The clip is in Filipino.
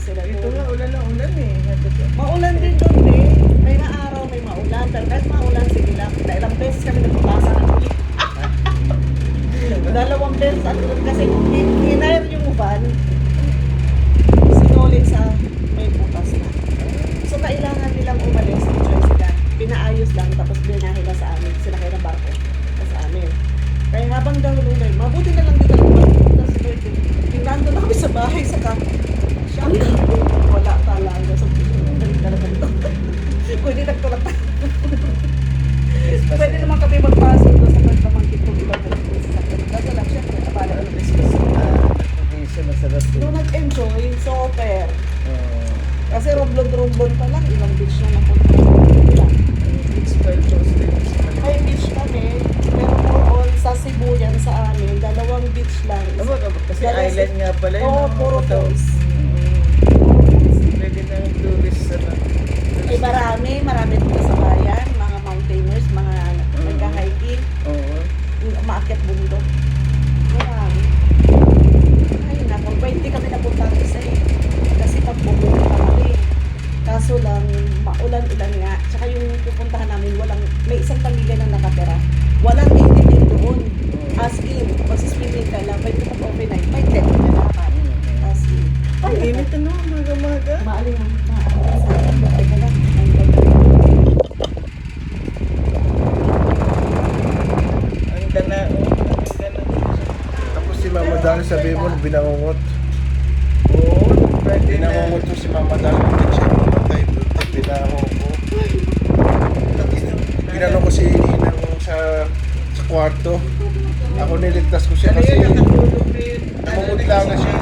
sila Ito doon. nga, ulan na ulan eh. Maulan din doon eh. May araw, may maulan. Pero kahit maulan, sige lang. Ilang beses kami nagpapasa ng ulit. 2 beses. Kasi hinire yung van. Sinulin sa may butas na. So kailangan nilang umalis. No choice sila. Pinaayos lang. Tapos binahila sa amin. Sila kayo ng barko. Sa amin. Kaya habang daw lunay, mabuti na lang dito lang si Lloyd. Nandun kami sa bahay sa siya wala talaga sa galing talaga dito. Pwede nagtulak pa. Pwede naman kami magpasok doon sa pagpamangkit kung iba na sa sakit. Kaso lang siya, abala ng Christmas. Isa masarap eh. Nung nag-enjoy, super. Kasi romblon-romblon pa lang, ilang beach na napunta. Ilang. It's well chosen. May beach kami, pero more on sa Cebu yan sa amin, 2 beach lang. Tama ka ba? Kasi island nga pala yun. Oo, no? puro Ito. falls. Pwede na yung tourist sa Ay marami dito sa bayan, mga mountaineers, mga nagka-hiking, Oo. umaakyat bundok. Marami. Ay naku, 20 kami napunta sa kasi pagpupunta kami. Kaso lang, maulan-ulan nga. Tsaka yung pupuntahan namin, may isang pamilya na nakatira. Walang anything doon. As in, magsiswimming ka lang, pwede ka overnight, may tent ka dapat. As in. Ang init ano, maga-maga. Maaling ang sa akin, bakit ka lang. Ang gana, ang gana. Tapos si Mama Dali sabi mo, binangungot. Oo, pwede na. Binangungot ko si Mama Dali. Hindi siya pumatay doon. Binangungot ko. Ginano ko si Ninang sa kwarto. Ako niligtas ko siya Ano kasi yun, nakatulog na yun. namumutla na siya.